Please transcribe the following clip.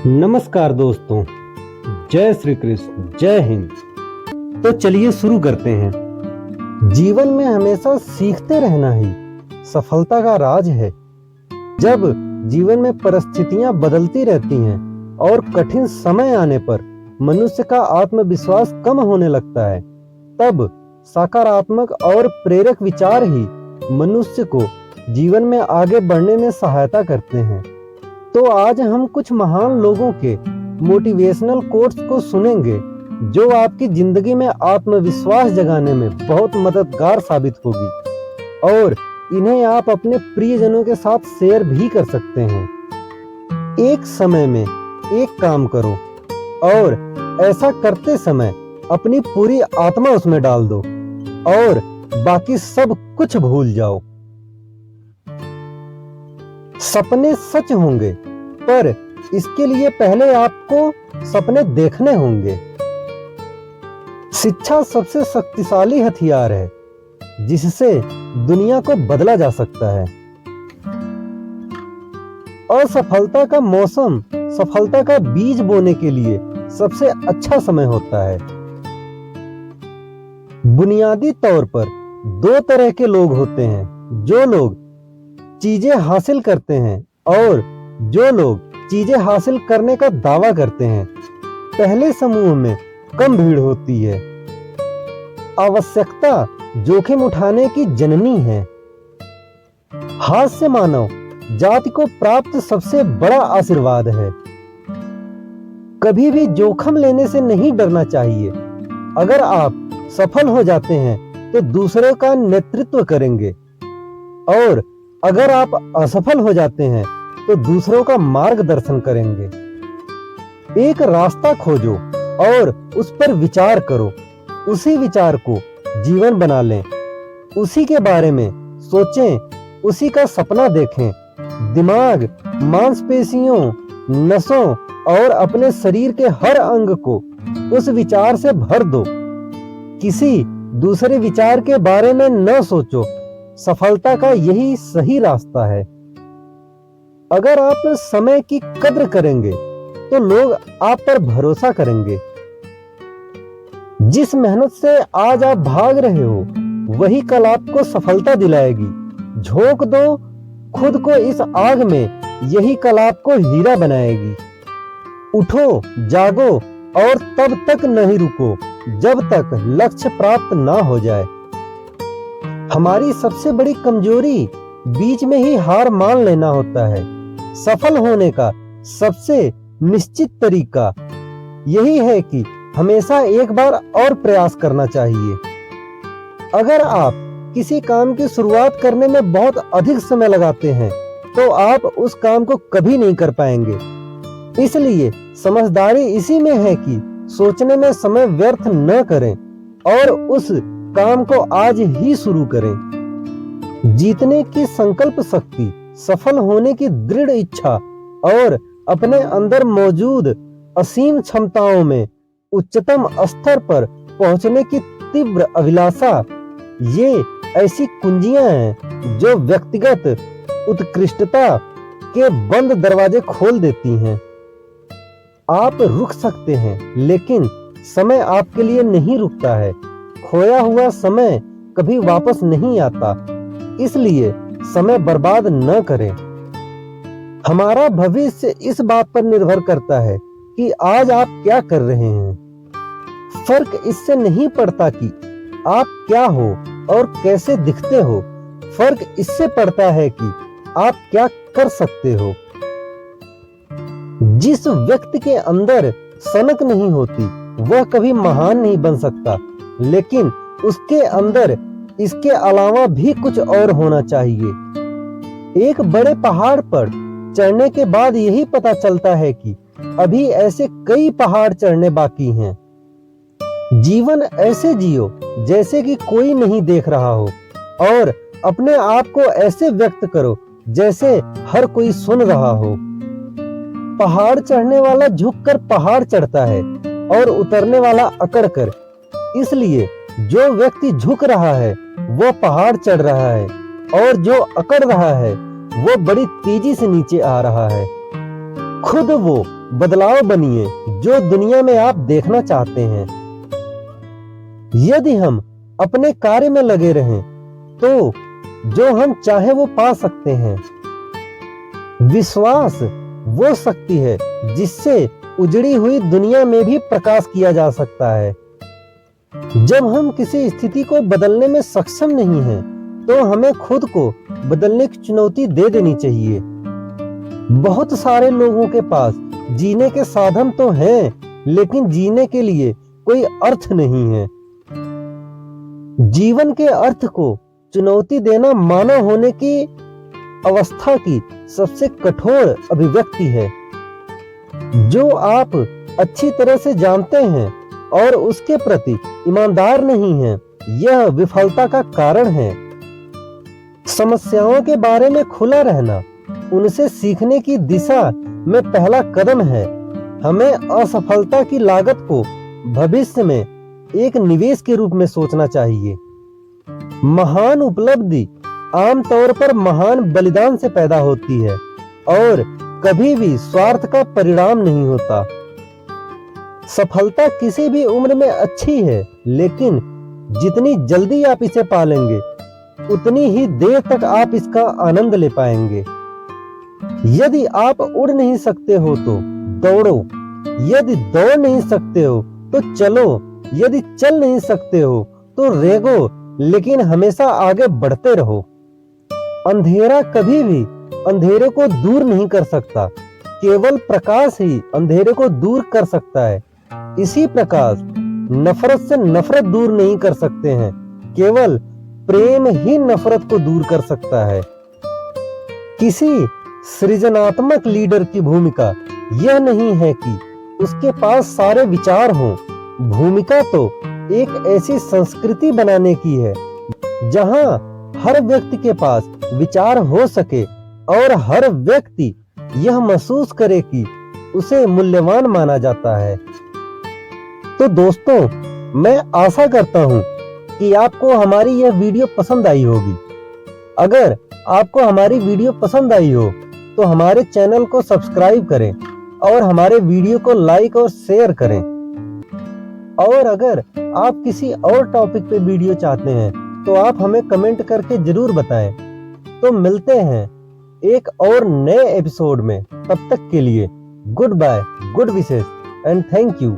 नमस्कार दोस्तों, जय श्री कृष्ण, जय हिंद। तो चलिए शुरू करते हैं। जीवन में हमेशा सीखते रहना ही सफलता का राज है। जब जीवन में परिस्थितियां बदलती रहती हैं और कठिन समय आने पर मनुष्य का आत्मविश्वास कम होने लगता है, तब सकारात्मक और प्रेरक विचार ही मनुष्य को जीवन में आगे बढ़ने में सहायता करते हैं। तो आज हम कुछ महान लोगों के मोटिवेशनल कोट्स को सुनेंगे जो आपकी जिंदगी में आत्मविश्वास जगाने में बहुत मददगार साबित होगी और इन्हें आप अपने प्रियजनों के साथ शेयर भी कर सकते हैं। एक समय में एक काम करो और ऐसा करते समय अपनी पूरी आत्मा उसमें डाल दो और बाकी सब कुछ भूल जाओ। सपने सच होंगे, पर इसके लिए पहले आपको सपने देखने होंगे। शिक्षा सबसे शक्तिशाली हथियार है जिससे दुनिया को बदला जा सकता है। असफलता का मौसम सफलता का बीज बोने के लिए सबसे अच्छा समय होता है। बुनियादी तौर पर दो तरह के लोग होते हैं, जो लोग चीजें हासिल करते हैं और जो लोग चीजें हासिल करने का दावा करते हैं। पहले समूह में कम भीड़ होती है। आवश्यकता जोखिम उठाने की जननी है। हास्य मानव जाति को प्राप्त सबसे बड़ा आशीर्वाद है। कभी भी जोखिम लेने से नहीं डरना चाहिए। अगर आप सफल हो जाते हैं तो दूसरों का नेतृत्व करेंगे और अगर आप असफल हो जाते हैं तो दूसरों का मार्गदर्शन करेंगे। एक रास्ता खोजो और उस पर विचार करो। उसी विचार को जीवन बना लें। उसी के बारे में सोचें, उसी का सपना देखें। दिमाग, मांसपेशियों, नसों और अपने शरीर के हर अंग को उस विचार से भर दो। किसी दूसरे विचार के बारे में न सोचो। सफलता का यही सही रास्ता है। अगर आप समय की कद्र करेंगे तो लोग आप पर भरोसा करेंगे। जिस मेहनत से आज आप भाग रहे हो वही कल आपको सफलता दिलाएगी। झोंक दो खुद को इस आग में, यही कल आपको हीरा बनाएगी। उठो, जागो और तब तक नहीं रुको जब तक लक्ष्य प्राप्त ना हो जाए। हमारी सबसे बड़ी कमजोरी बीच में ही हार मान लेना होता है। सफल होने का सबसे निश्चित तरीका यही है कि हमेशा एक बार और प्रयास करना चाहिए। अगर आप किसी काम की शुरुआत करने में बहुत अधिक समय लगाते हैं तो आप उस काम को कभी नहीं कर पाएंगे। इसलिए समझदारी इसी में है कि सोचने में समय व्यर्थ न करें और उस काम को आज ही शुरू करें। जीतने की संकल्प शक्ति, सफल होने की दृढ़ इच्छा और अपने अंदर मौजूद असीम क्षमताओं में उच्चतम स्तर पर पहुंचने की तीव्र अभिलाषा, ये ऐसी कुंजियां हैं जो व्यक्तिगत उत्कृष्टता के बंद दरवाजे खोल देती हैं। आप रुक सकते हैं, लेकिन समय आपके लिए नहीं रुकता है। खोया हुआ समय कभी वापस नहीं आता, इसलिए समय बर्बाद न करें। हमारा भविष्य इस बात पर निर्भर करता है कि आज आप क्या कर रहे हैं। फर्क इससे नहीं पड़ता कि आप क्या हो और कैसे दिखते हो। फर्क इससे पड़ता है कि आप क्या कर सकते हो। जिस व्यक्ति के अंदर सनक नहीं होती वह कभी महान नहीं बन सकता, लेकिन उसके अंदर इसके अलावा भी कुछ और होना चाहिए। एक बड़े पहाड़ पर चढ़ने के बाद यही पता चलता है कि अभी ऐसे कई पहाड़ चढ़ने बाकी हैं। जीवन ऐसे जियो जैसे कि कोई नहीं देख रहा हो और अपने आप को ऐसे व्यक्त करो जैसे हर कोई सुन रहा हो। पहाड़ चढ़ने वाला झुककर पहाड़ चढ़ता है और उतरने वाला अकड़कर। इसलिए जो व्यक्ति झुक रहा है वो पहाड़ चढ़ रहा है और जो अकड़ रहा है वो बड़ी तेजी से नीचे आ रहा है। खुद वो बदलाव बनिए जो दुनिया में आप देखना चाहते हैं। यदि हम अपने कार्य में लगे रहें तो जो हम चाहे वो पा सकते हैं। विश्वास वो शक्ति है जिससे उजड़ी हुई दुनिया में भी प्रकाश किया जा सकता है। जब हम किसी स्थिति को बदलने में सक्षम नहीं हैं, तो हमें खुद को बदलने की चुनौती दे देनी चाहिए। बहुत सारे लोगों के पास जीने के साधन तो हैं, लेकिन जीने के लिए कोई अर्थ नहीं है। जीवन के अर्थ को चुनौती देना मानव होने की अवस्था की सबसे कठोर अभिव्यक्ति है। जो आप अच्छी तरह से जानते हैं और उसके प्रति ईमानदार नहीं हैं, यह विफलता का कारण है। समस्याओं के बारे में खुला रहना उनसे सीखने की दिशा में पहला कदम है। हमें असफलता की लागत को भविष्य में एक निवेश के रूप में सोचना चाहिए। महान उपलब्धि आमतौर पर महान बलिदान से पैदा होती है और कभी भी स्वार्थ का परिणाम नहीं होता। सफलता किसी भी उम्र में अच्छी है, लेकिन जितनी जल्दी आप इसे पालेंगे उतनी ही देर तक आप इसका आनंद ले पाएंगे। यदि आप उड़ नहीं सकते हो तो दौड़ो, यदि दौड़ नहीं सकते हो तो चलो, यदि चल नहीं सकते हो तो रेंगो, लेकिन हमेशा आगे बढ़ते रहो। अंधेरा कभी भी अंधेरे को दूर नहीं कर सकता, केवल प्रकाश ही अंधेरे को दूर कर सकता है। इसी प्रकार नफरत से नफरत दूर नहीं कर सकते हैं, केवल प्रेम ही नफरत को दूर कर सकता है। किसी सृजनात्मक लीडर की भूमिका यह नहीं है कि उसके पास सारे विचार हों। भूमिका तो एक ऐसी संस्कृति बनाने की है जहां हर व्यक्ति के पास विचार हो सके और हर व्यक्ति यह महसूस करे कि उसे मूल्यवान माना जाता है। तो दोस्तों, मैं आशा करता हूं कि आपको हमारी यह वीडियो पसंद आई होगी। अगर आपको हमारी वीडियो पसंद आई हो तो हमारे चैनल को सब्सक्राइब करें और हमारे वीडियो को लाइक और शेयर करें। और अगर आप किसी और टॉपिक पे वीडियो चाहते हैं तो आप हमें कमेंट करके जरूर बताएं। तो मिलते हैं एक और नए एपिसोड में। तब तक के लिए goodbye, good wishes and thank you.